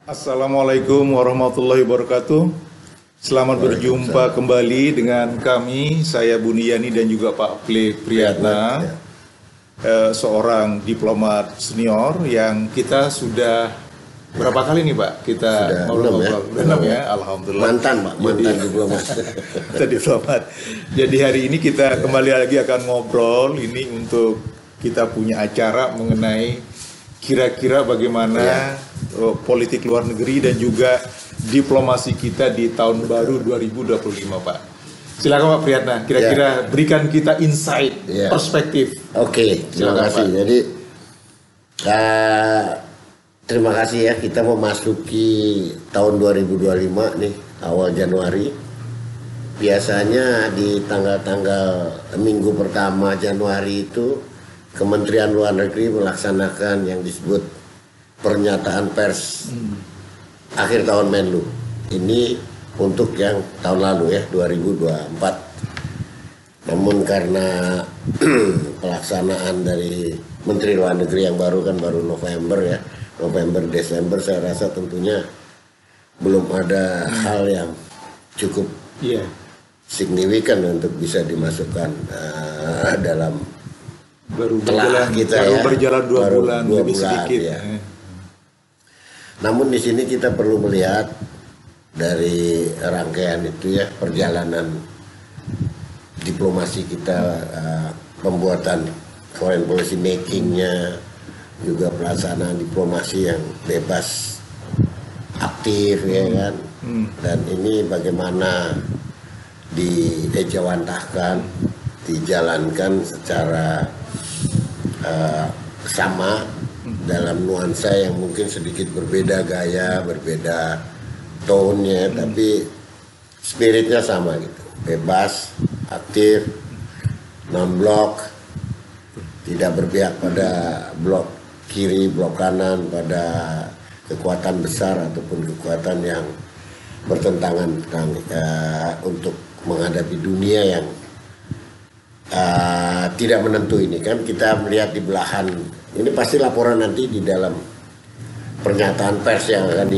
Assalamualaikum warahmatullahi wabarakatuh. Selamat berjumpa kembali dengan kami, saya Buniyani dan juga Pak Priyatna, seorang diplomat senior yang kita sudah berapa kali nih Pak? Kita ngobrol-ngobrol. Enam ya, alhamdulillah. Mantan Pak, mantan diplomat. Kita diplomat. Jadi hari ini kita kembali lagi akan ngobrol ini untuk kita punya acara mengenai kira-kira bagaimana politik luar negeri dan juga diplomasi kita di tahun baru 2025 Pak. Silakan Pak Priyatna, kira-kira berikan kita insight, perspektif. Oke, terima kasih. Pak. Jadi terima kasih ya, kita memasuki tahun 2025 nih, awal Januari. Biasanya di tanggal-tanggal minggu pertama Januari itu Kementerian Luar Negeri melaksanakan yang disebut pernyataan pers akhir tahun Menlu. Ini untuk yang tahun lalu ya, 2024. Namun karena pelaksanaan dari Menteri Luar Negeri yang baru kan baru November ya, November Desember, saya rasa tentunya belum ada hal yang cukup signifikan untuk bisa dimasukkan dalam baru berjalan 2 bulan lebih sedikit ya. Namun di sini kita perlu melihat dari rangkaian itu ya, perjalanan diplomasi kita, pembuatan foreign policy makingnya, juga pelaksanaan diplomasi yang bebas, aktif ya kan. Dan ini bagaimana diejawantahkan, dijalankan secara sama dalam nuansa yang mungkin sedikit berbeda gaya, berbeda tone-nya, tapi spiritnya sama gitu, bebas, aktif, non-blok, tidak berpihak pada blok kiri, blok kanan, pada kekuatan besar ataupun kekuatan yang bertentangan untuk menghadapi dunia yang tidak menentu ini kan. Kita melihat di belahan ini, pasti laporan nanti di dalam pernyataan pers yang akan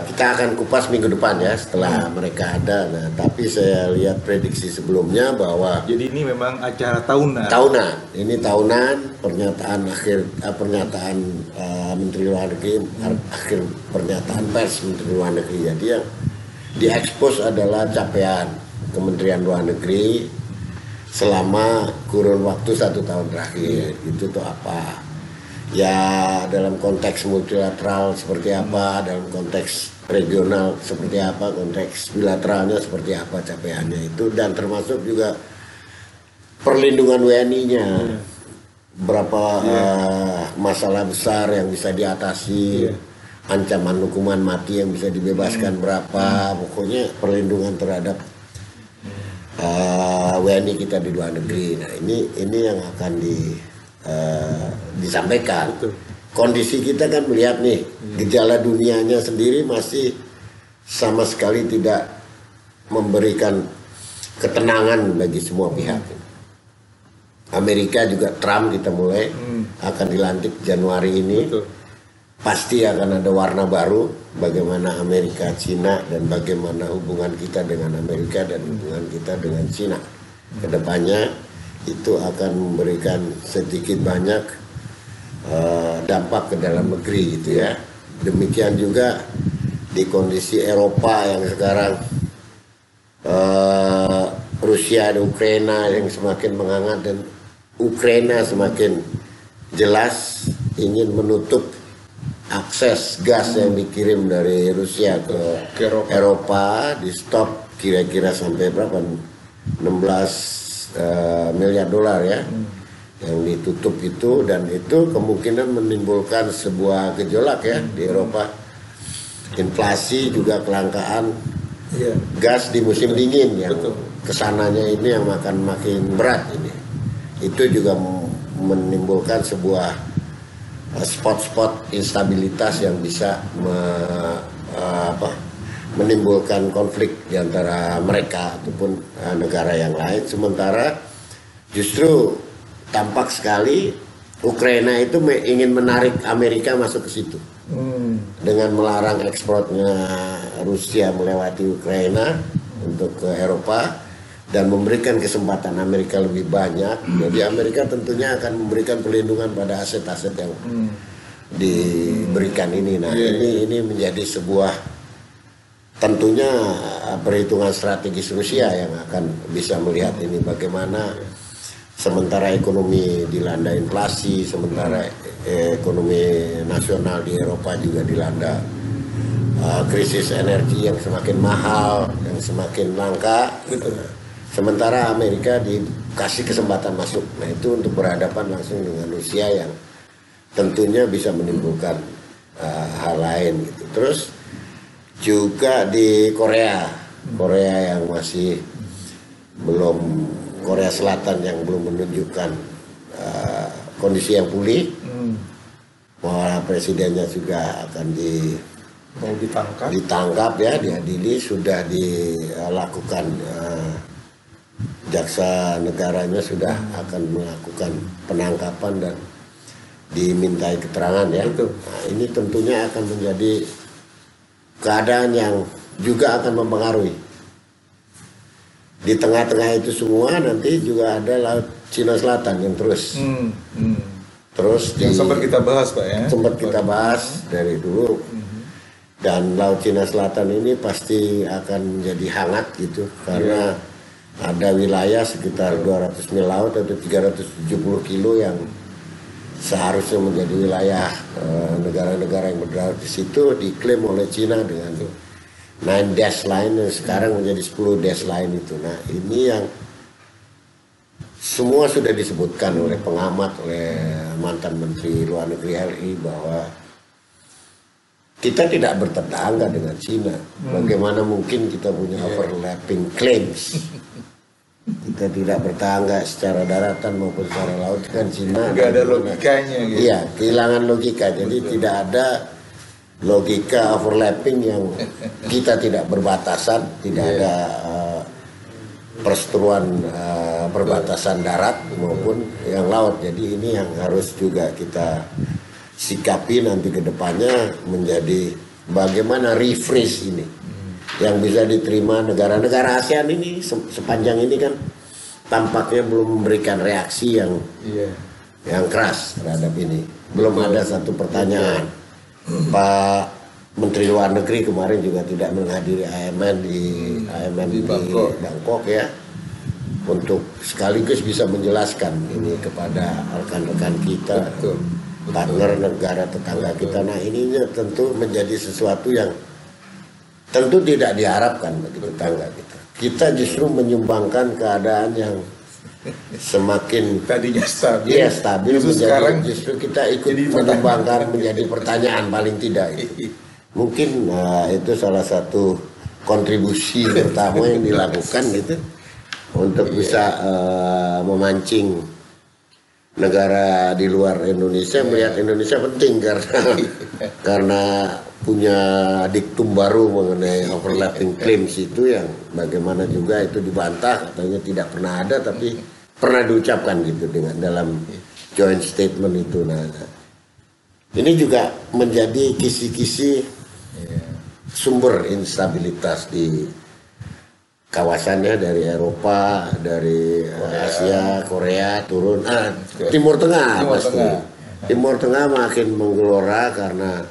kita akan kupas minggu depan ya, setelah mereka ada. Nah, tapi saya lihat prediksi sebelumnya bahwa jadi ini memang acara tahunan. Ini tahunan, pernyataan akhir pernyataan Menteri Luar Negeri, akhir pernyataan pers Menteri Luar Negeri. Jadi yang diekspos adalah capaian Kementerian Luar Negeri selama kurun waktu 1 tahun terakhir. Itu tuh apa ya, dalam konteks multilateral seperti apa, dalam konteks regional seperti apa, konteks bilateralnya seperti apa capaiannya itu, dan termasuk juga perlindungan WNI-nya, berapa masalah besar yang bisa diatasi, ancaman hukuman mati yang bisa dibebaskan berapa, pokoknya perlindungan terhadap WNI kita di luar negeri. Nah ini yang akan disampaikan. Kondisi kita kan melihat nih, gejala dunianya sendiri masih sama sekali tidak memberikan ketenangan bagi semua pihak. Amerika juga, Trump kita mulai akan dilantik Januari ini. Pasti akan ada warna baru bagaimana Amerika, Cina, dan bagaimana hubungan kita dengan Amerika dan hubungan kita dengan Cina. Kedepannya itu akan memberikan sedikit banyak dampak ke dalam negeri gitu ya. Demikian juga di kondisi Eropa yang sekarang Rusia dan Ukraina yang semakin menghangat, dan Ukraina semakin jelas ingin menutup akses gas yang dikirim dari Rusia ke Eropa, di stop kira-kira sampai berapa, 16 miliar dolar ya yang ditutup itu, dan itu kemungkinan menimbulkan sebuah gejolak ya di Eropa, inflasi juga kelangkaan gas di musim dingin yang kesananya ini yang akan makin berat ini. Itu juga menimbulkan sebuah spot-spot instabilitas yang bisa menimbulkan konflik di antara mereka ataupun negara yang lain. Sementara justru tampak sekali Ukraina itu ingin menarik Amerika masuk ke situ dengan melarang ekspornya Rusia melewati Ukraina untuk ke Eropa dan memberikan kesempatan Amerika lebih banyak. Jadi Amerika tentunya akan memberikan perlindungan pada aset-aset yang diberikan ini. Nah, ini menjadi sebuah tentunya perhitungan strategis Rusia yang akan bisa melihat ini bagaimana sementara ekonomi dilanda inflasi, sementara ekonomi nasional di Eropa juga dilanda krisis energi yang semakin mahal, yang semakin langka. Sementara Amerika dikasih kesempatan masuk. Nah, itu untuk berhadapan langsung dengan Rusia yang tentunya bisa menimbulkan hal lain gitu. Terus juga di Korea yang masih belum, Korea Selatan yang belum menunjukkan kondisi yang pulih, bahwa presidennya juga akan ditangkap ya, diadili, sudah dilakukan, jaksa negaranya sudah akan melakukan penangkapan dan dimintai keterangan ya. Nah, ini tentunya akan menjadi keadaan yang juga akan mempengaruhi. Di tengah-tengah itu semua nanti juga ada Laut Cina Selatan yang terus yang sempat kita bahas, Pak ya. Sempat kita bahas dari dulu. Dan Laut Cina Selatan ini pasti akan menjadi hangat gitu karena ada wilayah sekitar 200 mil laut atau 370 kilo yang seharusnya menjadi wilayah negara-negara yang berada di situ diklaim oleh Cina dengan 9 dash line yang sekarang menjadi 10 dash line itu. Nah, ini yang semua sudah disebutkan oleh pengamat, oleh mantan Menteri Luar Negeri RI bahwa kita tidak bertetangga dengan Cina. Bagaimana mungkin kita punya overlapping claims? Kita tidak bertetangga secara daratan maupun secara laut kan Cina. Nggak ada logikanya gitu. Iya, kehilangan logika. Jadi tidak ada logika overlapping yang kita tidak berbatasan, tidak ada perseteruan perbatasan darat maupun yang laut. Jadi ini yang harus juga kita sikapi nanti ke depannya menjadi bagaimana refresh ini yang bisa diterima negara-negara ASEAN ini. Sepanjang ini kan tampaknya belum memberikan reaksi yang keras terhadap ini. Belum ada satu pertanyaan. Pak Menteri Luar Negeri kemarin juga tidak menghadiri AMN di Bangkok ya, untuk sekaligus bisa menjelaskan ini kepada rekan-rekan kita, partner negara tetangga kita. Nah, ininya tentu menjadi sesuatu yang tentu tidak diharapkan bagi tetangga kita. Kita justru menyumbangkan keadaan yang semakin tadinya stabil, ya stabil, menjadi, sekarang justru kita ikut menyumbangkan menjadi pertanyaan paling tidak itu. Mungkin itu salah satu kontribusi pertama yang dilakukan gitu untuk bisa memancing negara di luar Indonesia melihat Indonesia penting karena punya diktum baru mengenai overlapping claims itu yang bagaimana juga itu dibantah, katanya tidak pernah ada tapi pernah diucapkan gitu dengan dalam joint statement itu. Nah, ini juga menjadi kisi-kisi sumber instabilitas di kawasannya, dari Eropa, dari Asia, Korea turun, Timur Tengah pasti. Timur Tengah makin menggelora karena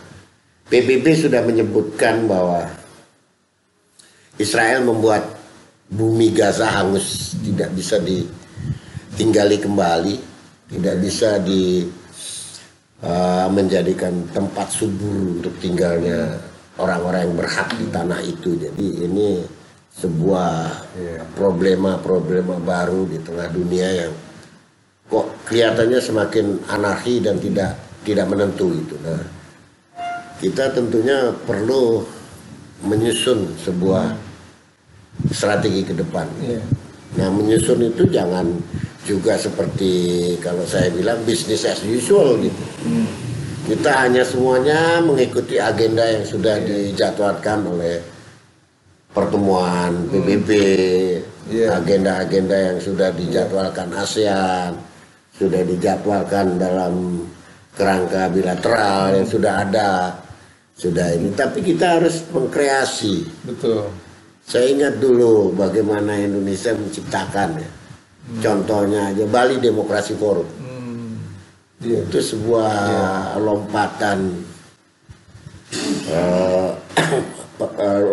PBB sudah menyebutkan bahwa Israel membuat bumi Gaza hangus, tidak bisa ditinggali kembali, tidak bisa menjadikan tempat subur untuk tinggalnya orang-orang yang berhak di tanah itu. Jadi ini sebuah problema baru di tengah dunia yang kok kelihatannya semakin anarki dan tidak menentu itu. Nah, kita tentunya perlu menyusun sebuah strategi ke depan. Nah, menyusun itu jangan juga seperti kalau saya bilang business as usual gitu. Kita hanya semuanya mengikuti agenda yang sudah dijadwalkan oleh pertemuan PBB, agenda-agenda yang sudah dijadwalkan ASEAN, sudah dijadwalkan dalam kerangka bilateral yang sudah ada, sudah ini. Tapi kita harus mengkreasi. Betul. Saya ingat dulu bagaimana Indonesia menciptakan ya. Contohnya aja Bali Demokrasi Forum. Itu sebuah lompatan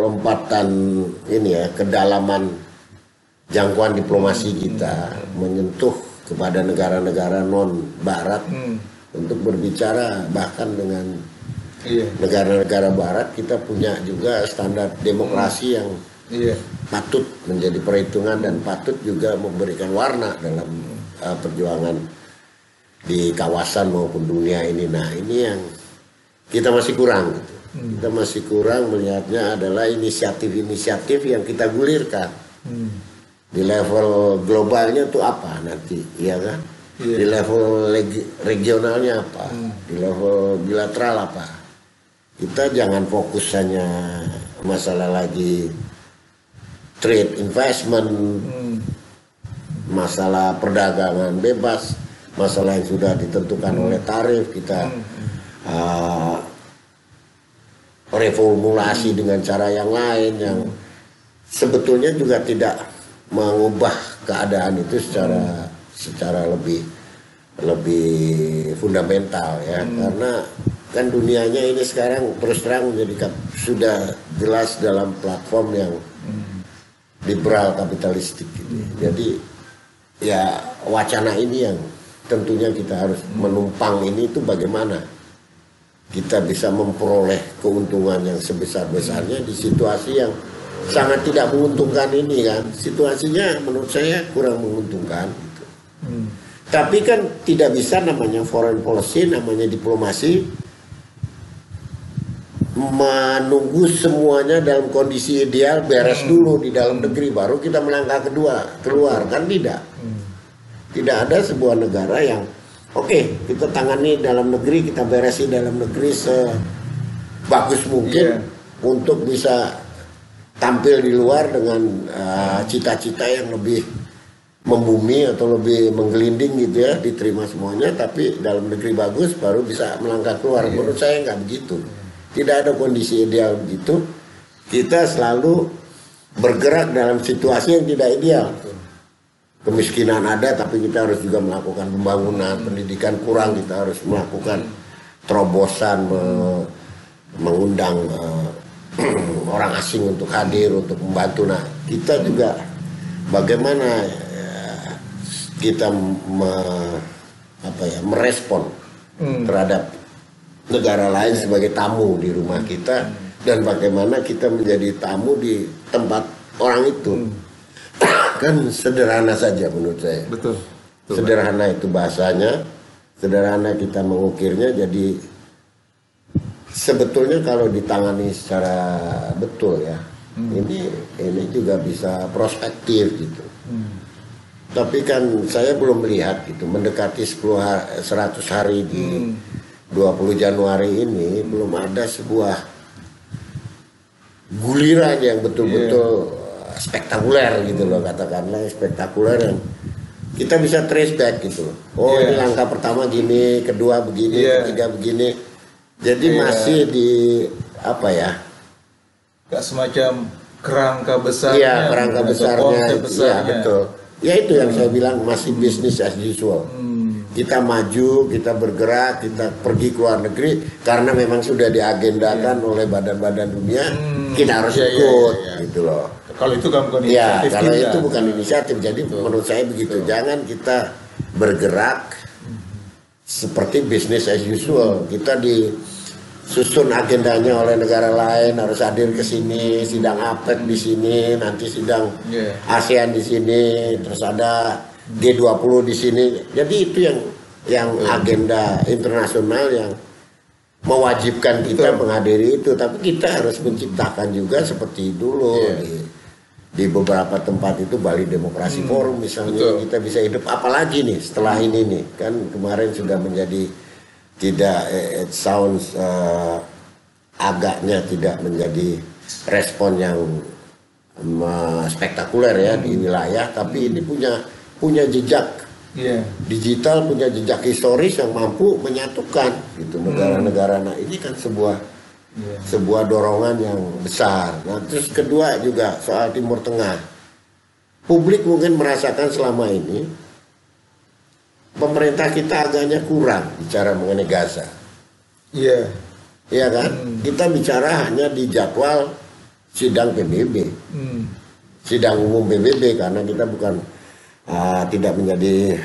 lompatan ini ya, kedalaman jangkauan diplomasi kita menyentuh kepada negara-negara non barat untuk berbicara bahkan dengan negara-negara barat. Kita punya juga standar demokrasi yang patut menjadi perhitungan dan patut juga memberikan warna dalam perjuangan di kawasan maupun dunia ini. Nah, ini yang kita masih kurang gitu. Kita masih kurang melihatnya adalah inisiatif-inisiatif yang kita gulirkan. Di level globalnya itu apa nanti, iya kan? Di level regionalnya apa? Di level bilateral apa? Kita jangan fokus hanya masalah lagi trade investment, masalah perdagangan bebas, masalah yang sudah ditentukan oleh tarif, kita reformulasi dengan cara yang lain yang sebetulnya juga tidak mengubah keadaan itu secara lebih fundamental ya. Karena kan dunianya ini sekarang terus terang menjadi sudah jelas dalam platform yang liberal kapitalistik gitu. Jadi ya wacana ini yang tentunya kita harus menumpang ini, itu bagaimana kita bisa memperoleh keuntungan yang sebesar-besarnya di situasi yang sangat tidak menguntungkan ini kan. Situasinya menurut saya kurang menguntungkan gitu. Tapi kan tidak bisa namanya foreign policy, namanya diplomasi, menunggu semuanya dalam kondisi ideal beres dulu di dalam negeri baru kita melangkah keluar kan tidak ada sebuah negara yang oke, kita tangani dalam negeri, kita beresi dalam negeri sebagus mungkin untuk bisa tampil di luar dengan cita-cita yang lebih membumi atau lebih menggelinding gitu ya, diterima semuanya, tapi dalam negeri bagus baru bisa melangkah keluar. Menurut saya nggak begitu. Tidak ada kondisi ideal begitu. Kita selalu bergerak dalam situasi yang tidak ideal. Kemiskinan ada, tapi kita harus juga melakukan pembangunan. Pendidikan kurang, kita harus melakukan terobosan, mengundang orang asing untuk hadir, untuk membantu. Nah, kita juga bagaimana kita merespon terhadap negara lain sebagai tamu di rumah kita, dan bagaimana kita menjadi tamu di tempat orang itu. Kan sederhana saja menurut saya. Betul. Sederhana itu bahasanya, sederhana kita mengukirnya. Jadi sebetulnya kalau ditangani secara betul ya, ini juga bisa prospektif gitu. Tapi kan saya belum melihat gitu, mendekati 100 hari di 20 Januari ini belum ada sebuah guliran yang betul-betul spektakuler gitu loh, katakanlah spektakuler yang kita bisa trace back gitu loh. Oh ini langkah pertama gini, kedua begini, ketiga begini. Jadi masih di apa ya? Gak semacam kerangka besarnya. Iya, kerangka besarnya. Iya, betul. Ya itu yang saya bilang masih business as usual. Kita maju, kita bergerak, kita pergi ke luar negeri karena memang sudah diagendakan oleh badan-badan dunia, kita harus ikut gitu loh. Kalau itu kan bukan inisiatif. Ya, kalau itu bukan inisiatif. Jadi menurut saya begitu. Jangan kita bergerak seperti business as usual. Kita disusun agendanya oleh negara lain, harus hadir ke sini, sidang APEC di sini, nanti sidang ASEAN di sini, terus ada G20 di sini. Jadi itu yang agenda internasional yang mewajibkan kita menghadiri itu. Tapi kita harus menciptakan juga seperti dulu di beberapa tempat itu, Bali Demokrasi Forum misalnya, kita bisa hidup. Apalagi nih setelah ini nih, kan kemarin sudah menjadi tidak, it sounds agaknya tidak menjadi respon yang spektakuler ya di wilayah, tapi ini punya jejak Iya. Digital punya jejak historis yang mampu menyatukan gitu negara-negara. Nah ini kan sebuah dorongan yang besar. Nah terus kedua juga soal Timur Tengah. Publik mungkin merasakan selama ini pemerintah kita agaknya kurang bicara mengenai Gaza. Iya. Iya kan? Kita bicara hanya di jadwal sidang PBB. Sidang umum PBB karena kita bukan tidak menjadi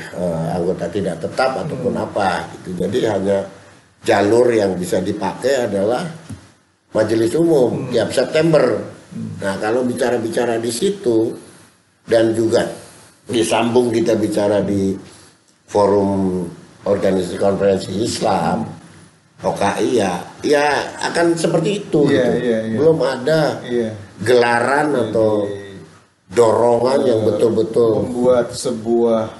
anggota tidak tetap ataupun apa gitu. Jadi hanya jalur yang bisa dipakai adalah majelis umum tiap September. Nah kalau bicara-bicara di situ dan juga disambung kita bicara di forum organisasi konferensi Islam OKI ya akan seperti itu gitu. Belum ada gelaran atau dorongan yang betul-betul membuat sebuah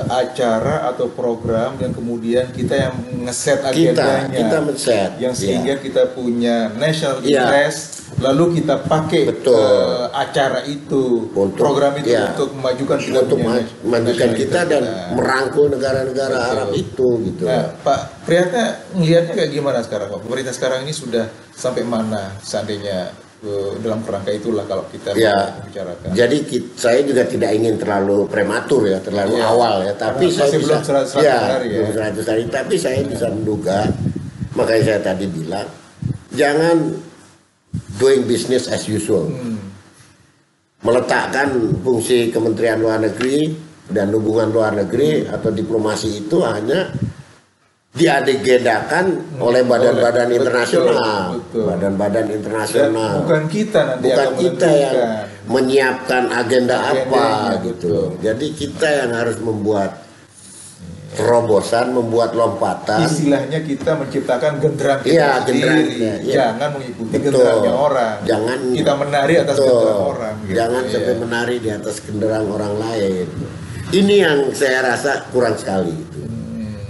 acara atau program yang kemudian kita yang ngeset agendanya, kita men-set yang sehingga kita punya national interest, lalu kita pakai acara itu, program itu untuk memajukan kita, untuk memajukan kita dan merangkul negara-negara Arab itu gitu. Nah, Pak Priyatna melihatnya kayak gimana sekarang, Pak? Pemerintah sekarang ini sudah sampai mana seandainya dalam kerangka itulah kalau kita membicarakan. Jadi saya juga tidak ingin terlalu prematur ya, terlalu awal ya. Tapi saya belum 100 hari ya. Belum 100 hari. Tapi saya bisa menduga, makanya saya tadi bilang, jangan doing business as usual. Meletakkan fungsi Kementerian Luar Negeri dan hubungan luar negeri atau diplomasi itu hanya diagendakan oleh badan-badan internasional, badan-badan internasional. Bukan kita nanti yang menyiapkan agenda apa gitu. Jadi kita yang harus membuat terobosan, membuat lompatan. Istilahnya kita menciptakan genderang kita sendiri. Jangan mengikuti genderangnya orang. Jangan kita menari atas genderang orang. Jangan sampai menari di atas genderang orang lain. Ini yang saya rasa kurang sekali.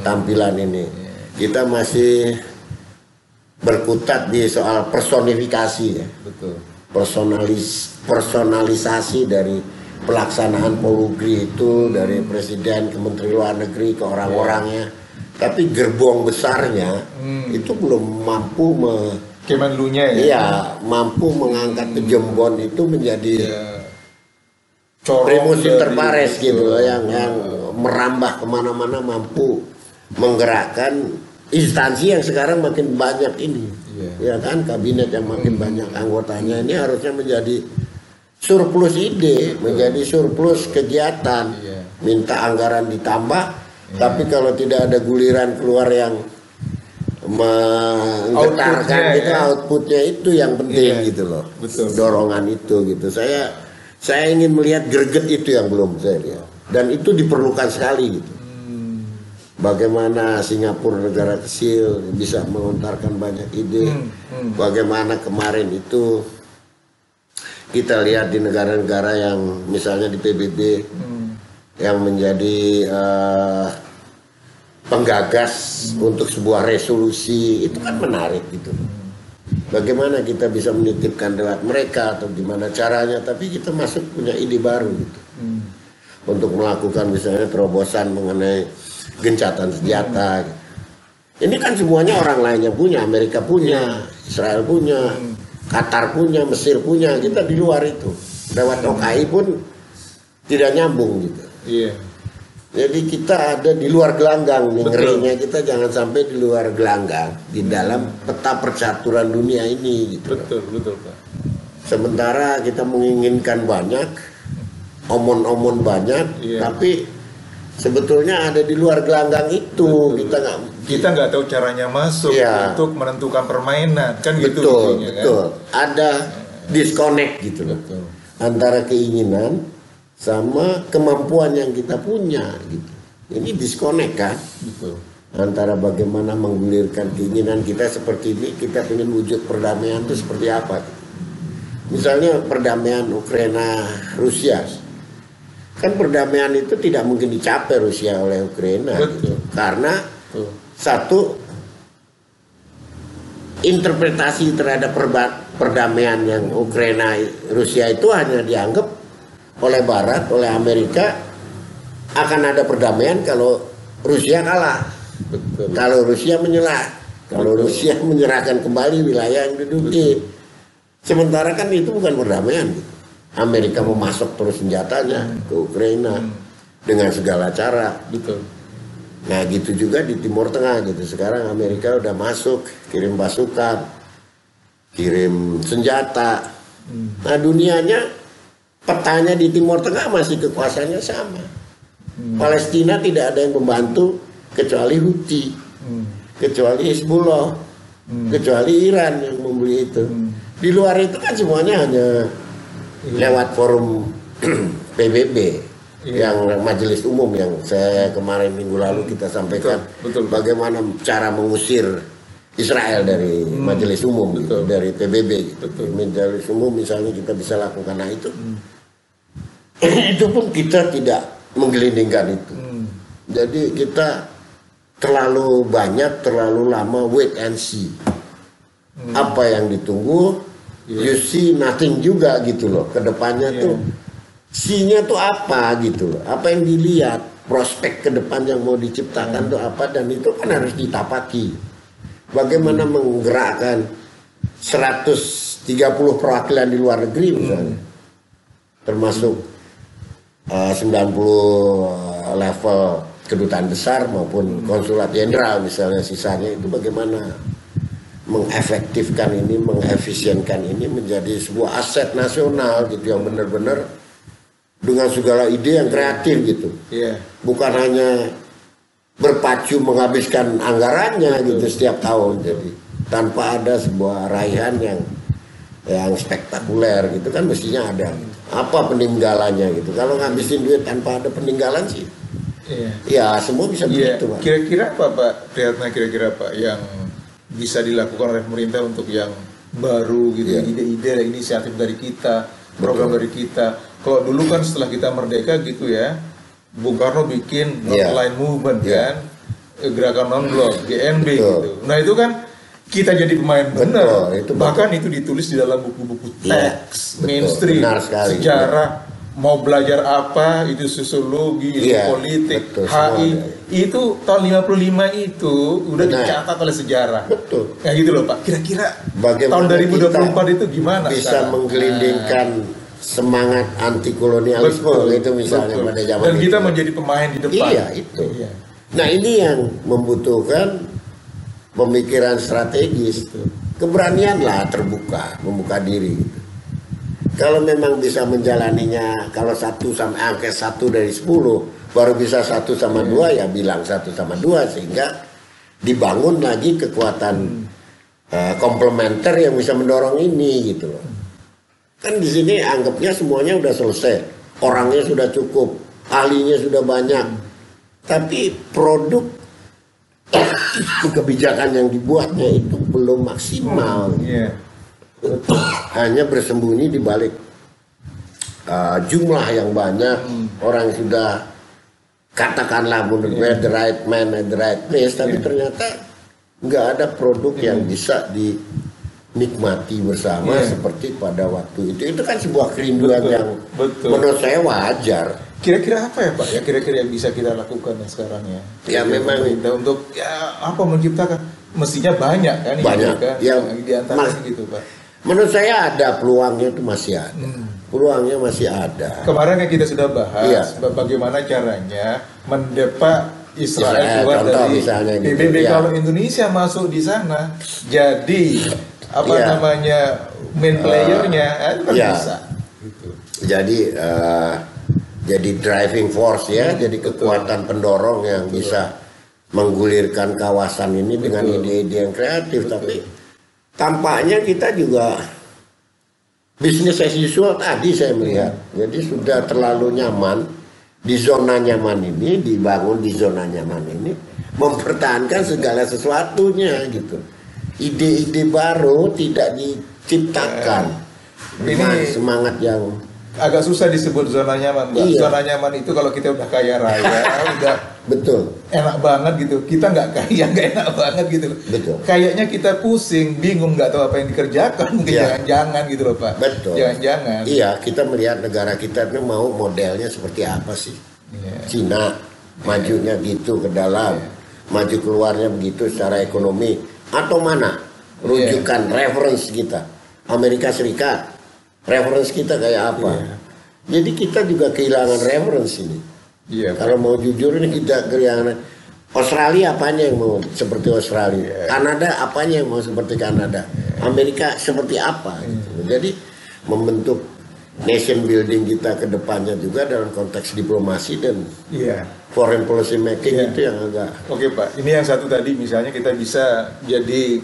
Tampilan ini kita masih berkutat di soal personifikasi ya. Personalisasi dari pelaksanaan Polugri itu dari presiden ke menteri luar negeri ke orang-orangnya, tapi gerbong besarnya itu belum mampu Kemenlunya mampu mengangkat kejembon itu menjadi primus inter pares gitu loh, yang merambah kemana-mana, mampu menggerakkan instansi yang sekarang makin banyak ini, ya kan, kabinet yang makin banyak anggotanya ini harusnya menjadi surplus ide, menjadi surplus kegiatan, minta anggaran ditambah, tapi kalau tidak ada guliran keluar yang menggetarkan gitu, outputnya itu yang penting gitu loh, dorongan itu gitu. Saya ingin melihat greget itu yang belum saya lihat, dan itu diperlukan sekali gitu. Bagaimana Singapura negara kecil bisa melontarkan banyak ide, bagaimana kemarin itu kita lihat di negara-negara yang misalnya di PBB yang menjadi penggagas untuk sebuah resolusi, itu kan menarik gitu. Bagaimana kita bisa menitipkan lewat mereka atau gimana caranya, tapi kita masuk punya ide baru gitu. Untuk melakukan misalnya terobosan mengenai gencatan senjata. Ini kan semuanya orang lain yang punya, Amerika punya, Israel punya, Qatar punya, Mesir punya, kita di luar itu. Lewat OKI pun tidak nyambung gitu. Jadi kita ada di luar gelanggang, ngerinya kita jangan sampai di luar gelanggang di dalam peta percaturan dunia ini gitu. Betul Pak. Sementara kita menginginkan banyak, omon-omon banyak, tapi sebetulnya ada di luar gelanggang itu. Kita nggak tahu caranya masuk untuk menentukan permainan kan. Betul. Kan? Ada disconnect gitu loh antara keinginan sama kemampuan yang kita punya gitu. Ini disconnect kan. Antara bagaimana menggulirkan keinginan kita seperti ini, kita ingin wujud perdamaian itu seperti apa gitu. Misalnya perdamaian Ukraina Rusia, kan perdamaian itu tidak mungkin dicapai Rusia oleh Ukraina gitu. Karena satu, interpretasi terhadap perdamaian yang Ukraina Rusia itu hanya dianggap oleh Barat, oleh Amerika akan ada perdamaian kalau Rusia kalah. Betul. Kalau Rusia menyerah, kalau Rusia menyerahkan kembali wilayah yang diduduki. Sementara kan itu bukan perdamaian. Amerika memasok terus senjatanya ke Ukraina dengan segala cara. Betul. Nah gitu juga di Timur Tengah gitu. Sekarang Amerika udah masuk, kirim pasukan, kirim senjata. Nah dunianya, petanya di Timur Tengah masih kekuasaannya sama. Palestina tidak ada yang membantu kecuali Houthi, kecuali Hezbollah, kecuali Iran yang membeli itu. Di luar itu kan semuanya hanya lewat forum PBB, yang Majelis Umum yang saya kemarin minggu lalu kita sampaikan. Betul. Bagaimana cara mengusir Israel dari Majelis Umum, gitu, dari PBB. Gitu. Majelis Umum misalnya kita bisa lakukan, nah itu. Itu pun kita tidak menggelindingkan itu. Jadi kita terlalu banyak, terlalu lama wait and see. Apa yang ditunggu, you see nothing juga gitu loh. Kedepannya tuh, see-nya tuh apa gitu loh. Apa yang dilihat, prospek ke depan yang mau diciptakan tuh apa, dan itu kan harus ditapaki. Bagaimana menggerakkan 130 perwakilan di luar negeri misalnya, termasuk 90 level kedutaan besar maupun konsulat jenderal misalnya, sisanya itu bagaimana mengefektifkan ini, mengefisienkan ini menjadi sebuah aset nasional gitu, yang benar-benar dengan segala ide yang kreatif gitu. Bukan hanya berpacu menghabiskan anggarannya gitu setiap tahun, jadi tanpa ada sebuah raihan yang spektakuler gitu kan, mestinya ada apa peninggalannya gitu. Kalau ngabisin duit tanpa ada peninggalan sih, ya semua bisa begitu, Pak. Kira-kira apa, Pak Priyatna, kira-kira Pak yang bisa dilakukan oleh pemerintah untuk yang baru gitu, ide-ide, inisiatif dari kita, program dari kita. Kalau dulu kan setelah kita merdeka gitu ya, Bung Karno bikin non-aligned movement kan, gerakan non-blok, GNB gitu. Nah itu kan kita jadi pemain benar. Bahkan itu ditulis di dalam buku-buku teks, mainstream, sejarah, mau belajar apa, itu sosiologi, ilmu politik, HI, itu tahun 55 itu udah dicatat oleh sejarah. Nah gitu loh Pak, kira-kira tahun 2024 itu gimana? Bisa menggelindingkan semangat anti kolonialisme itu misalnya pada zaman dan kita itu menjadi pemain di depan. Nah ini yang membutuhkan pemikiran strategis, keberanian lah, terbuka, membuka diri gitu. Kalau memang bisa menjalaninya, kalau 1 sampai angka 1 dari 10 baru bisa 1 sama 2, ya bilang 1 sama 2, sehingga dibangun lagi kekuatan komplementer yang bisa mendorong ini gitu loh. Kan di sini anggapnya semuanya udah selesai, orangnya sudah cukup, ahlinya sudah banyak, tapi produk kebijakan yang dibuatnya itu belum maksimal. Hanya bersembunyi di balik jumlah yang banyak, orang sudah katakanlah the right man at the right place, tapi ternyata nggak ada produk yang bisa dinikmati bersama seperti pada waktu itu. Itu kan sebuah kerinduan yang menurut saya wajar. Kira-kira apa ya Pak? Ya kira-kira yang bisa kita lakukan sekarang ya? Ya memang untuk menciptakan, mestinya banyak kan? Banyak. Yang diantaranya gitu Pak. Menurut saya ada peluangnya, itu masih ada. Peluangnya masih ada. Kemarin yang kita sudah bahas bagaimana caranya mendepak Israel keluar dari PBB. Kalau Indonesia masuk di sana, jadi namanya main playernya kan bisa. Gitu. Jadi driving force ya, jadi kekuatan pendorong yang bisa menggulirkan kawasan ini dengan ide-ide yang kreatif. Tapi tampaknya kita juga business as usual tadi saya melihat. Jadi sudah terlalu nyaman di zona nyaman ini, dibangun di zona nyaman ini, mempertahankan segala sesuatunya gitu. Ide-ide baru tidak diciptakan dengan semangat yang agak susah disebut zona nyaman, Mbak. Zona nyaman itu kalau kita udah kaya raya, udah enak banget gitu. Kita nggak kaya, nggak enak banget gitu. Kayaknya kita pusing, bingung, nggak tahu apa yang dikerjakan. Jangan-jangan gitu loh Pak. Jangan-jangan. Iya, kita melihat negara kita itu mau modelnya seperti apa sih? Cina majunya gitu ke dalam, maju keluarnya begitu secara ekonomi, atau mana rujukan reference kita Amerika Serikat, reference kita kayak apa? Jadi kita juga kehilangan reference ini. Kalau mau jujur ini kita kehilangan. Australia apanya yang mau seperti Australia, Kanada apanya yang mau seperti Kanada, Amerika seperti apa gitu. Jadi membentuk nation building kita ke depannya juga dalam konteks diplomasi dan foreign policy making itu yang agak. Oke Pak, ini yang satu tadi misalnya kita bisa jadi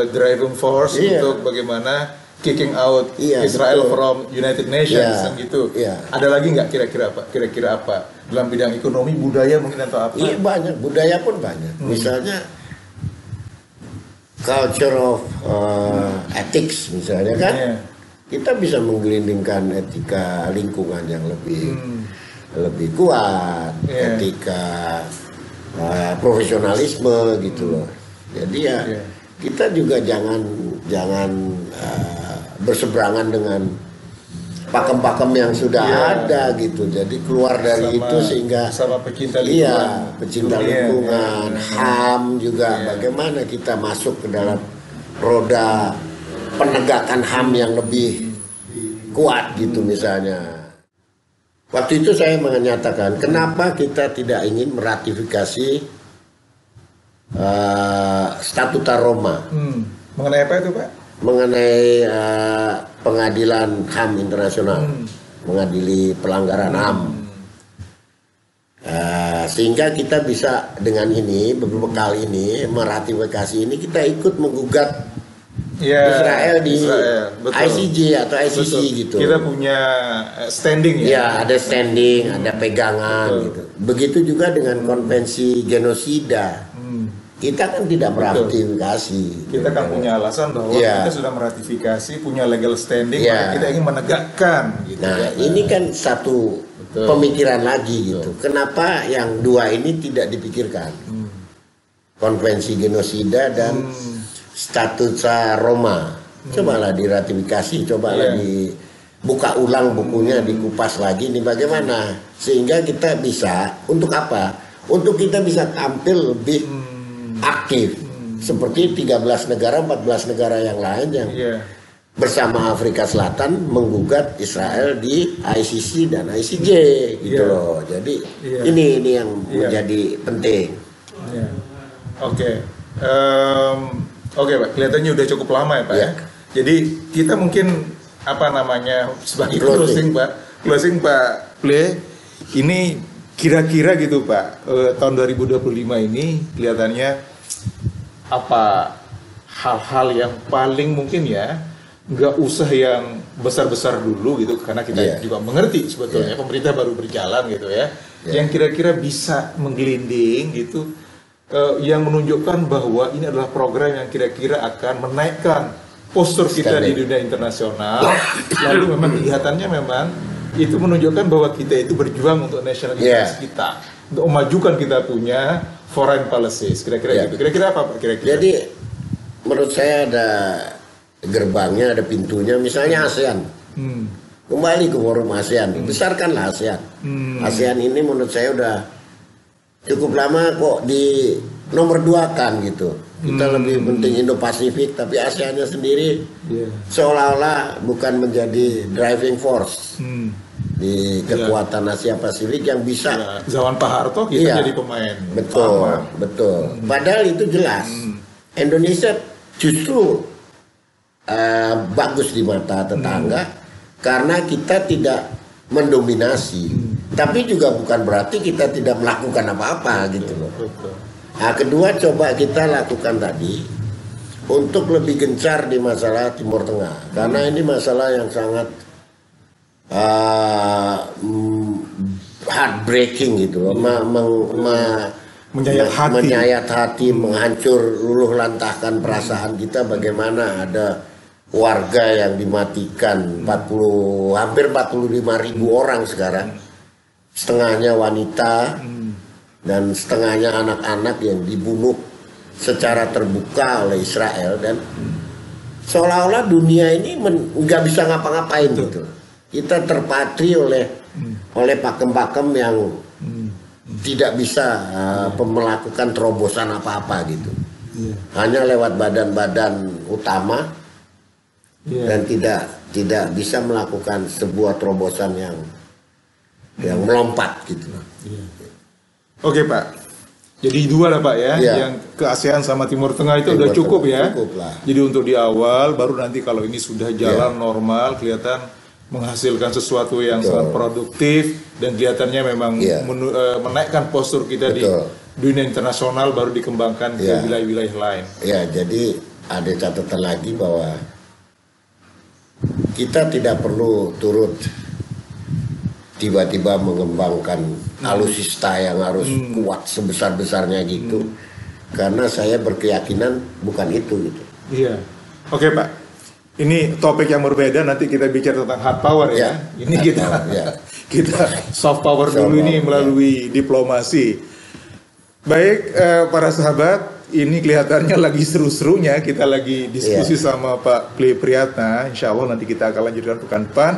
driving force untuk bagaimana kicking out Israel from United Nations gitu. Ada lagi nggak kira-kira Pak? Kira-kira apa? Dalam bidang ekonomi, budaya mungkin atau apa? Iya banyak, budaya pun banyak. Misalnya culture of ethics misalnya kan. Kita bisa menggelindingkan etika lingkungan yang lebih kuat, etika profesionalisme gitu loh. Jadi kita juga jangan berseberangan dengan pakem-pakem yang sudah ada gitu. Jadi keluar dari itu sehingga sama pecinta lingkungan. Pecinta lingkungan, HAM juga bagaimana kita masuk ke dalam roda penegakan HAM yang lebih kuat gitu misalnya. Waktu itu saya menyatakan kenapa kita tidak ingin meratifikasi Statuta Roma. Mengenai apa itu Pak? Mengenai pengadilan HAM internasional, mengadili pelanggaran HAM. Sehingga kita bisa dengan ini, beberapa kali ini meratifikasi ini, kita ikut menggugat Israel di ICJ atau ICC gitu. Kita punya standing ya? Ya ada standing, ada pegangan gitu. Begitu juga dengan konvensi genosida. Kita kan tidak meratifikasi. Kita kan punya alasan bahwa kita sudah meratifikasi, punya legal standing, maka kita ingin menegakkan. Gitu. Nah ini kan satu pemikiran lagi gitu. Kenapa yang dua ini tidak dipikirkan? Konvensi genosida dan Statuta Roma. Cobalah diratifikasi, cobalah dibuka ulang bukunya, dikupas lagi nih bagaimana. Sehingga kita bisa, untuk apa? Untuk kita bisa tampil lebih aktif seperti 13 negara 14 negara yang lain yang bersama Afrika Selatan menggugat Israel di ICC dan ICJ gitu loh. Jadi ini yang menjadi penting. Oke Pak, kelihatannya udah cukup lama ya Pak ya. Jadi kita mungkin apa namanya sebagai closing Pak Play ini kira-kira gitu Pak, tahun 2025 ini kelihatannya apa hal-hal yang paling mungkin ya, nggak usah yang besar-besar dulu gitu, karena kita juga mengerti sebetulnya pemerintah baru berjalan gitu ya, yang kira-kira bisa menggelinding gitu, yang menunjukkan bahwa ini adalah program yang kira-kira akan menaikkan postur kita di dunia internasional, lalu memang kelihatannya memang itu menunjukkan bahwa kita itu berjuang untuk national interest kita, untuk memajukan kita punya foreign policies, kira-kira gitu. Kira-kira apa Pak? Kira-kira. Jadi menurut saya ada gerbangnya, ada pintunya, misalnya ASEAN. Kembali ke forum ASEAN, besarkanlah ASEAN. ASEAN ini menurut saya udah cukup lama kok di nomor 2 kan gitu. Kita lebih penting Indo-Pasifik, tapi ASEAN-nya sendiri seolah-olah bukan menjadi driving force di kekuatan Asia Pasifik yang bisa. Zaman Pak Harto kita jadi pemain. Betul. Padahal itu jelas. Indonesia justru bagus di mata tetangga karena kita tidak mendominasi. Tapi juga bukan berarti kita tidak melakukan apa-apa gitu loh. Nah, kedua coba kita lakukan tadi untuk lebih gencar di masalah Timur Tengah, karena ini masalah yang sangat heartbreaking gitu loh, menyayat hati, menghancur luluh lantahkan perasaan kita. Bagaimana ada warga yang dimatikan, hampir 45.000 orang sekarang, setengahnya wanita dan setengahnya anak-anak yang dibunuh secara terbuka oleh Israel, dan seolah-olah dunia ini nggak bisa ngapa-ngapain gitu. Kita terpatri oleh pakem-pakem yang tidak bisa melakukan terobosan apa-apa gitu. Hanya lewat badan-badan utama dan tidak bisa melakukan sebuah terobosan yang melompat gitu. Oke Pak, jadi dua lah Pak ya, yang ke ASEAN sama Timur Tengah itu udah cukup ya. Cukup lah. Jadi untuk di awal, baru nanti kalau ini sudah jalan normal, kelihatan menghasilkan sesuatu yang sangat produktif dan kelihatannya memang menaikkan postur kita di dunia internasional, baru dikembangkan ke wilayah-wilayah lain. Ya, jadi ada catatan lagi bahwa kita tidak perlu turut tiba-tiba mengembangkan alutsista yang harus kuat sebesar-besarnya gitu. Karena saya berkeyakinan bukan itu gitu. Iya. Oke Pak, ini topik yang berbeda, nanti kita bicara tentang hard power ya. Ini kita soft power dulu ini melalui diplomasi. Baik para sahabat, ini kelihatannya lagi seru-serunya, kita lagi diskusi sama Pak Pley Priyatna. Insya Allah nanti kita akan lanjutkan pekan depan.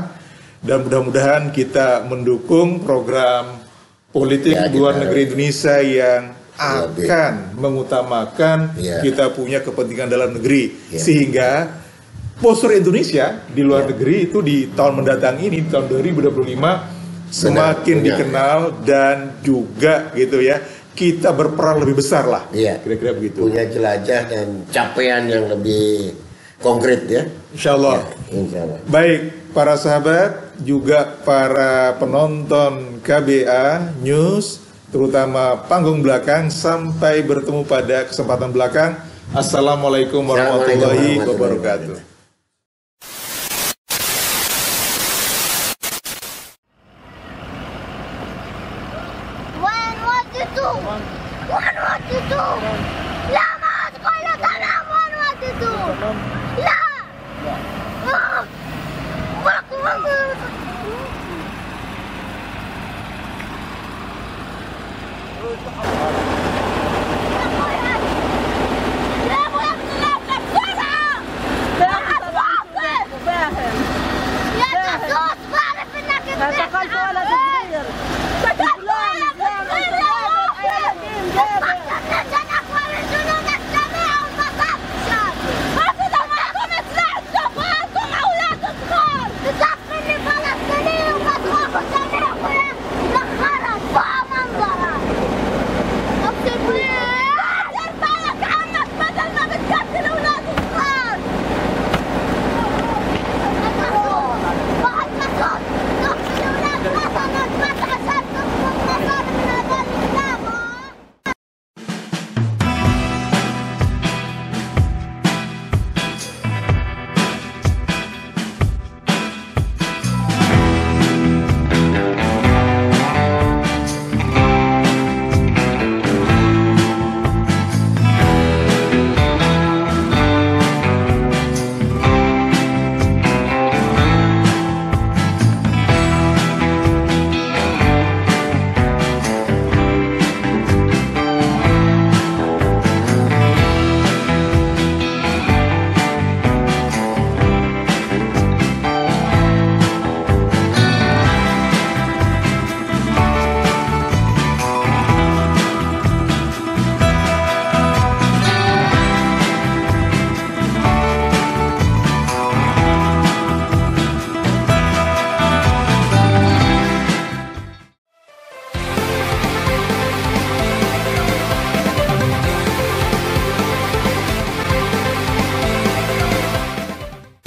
Dan mudah-mudahan kita mendukung program politik luar negeri Indonesia yang akan mengutamakan kita punya kepentingan dalam negeri, sehingga postur Indonesia di luar negeri itu di tahun mendatang ini, di tahun 2025 semakin dikenal dan juga gitu ya, kita berperan lebih besar lah, kira-kira begitu. Punya jelajah dan capaian yang lebih konkret ya. Insya Allah. Baik para sahabat, juga para penonton KBA News, terutama panggung belakang, sampai bertemu pada kesempatan belakang. Assalamualaikum warahmatullahi wabarakatuh. لا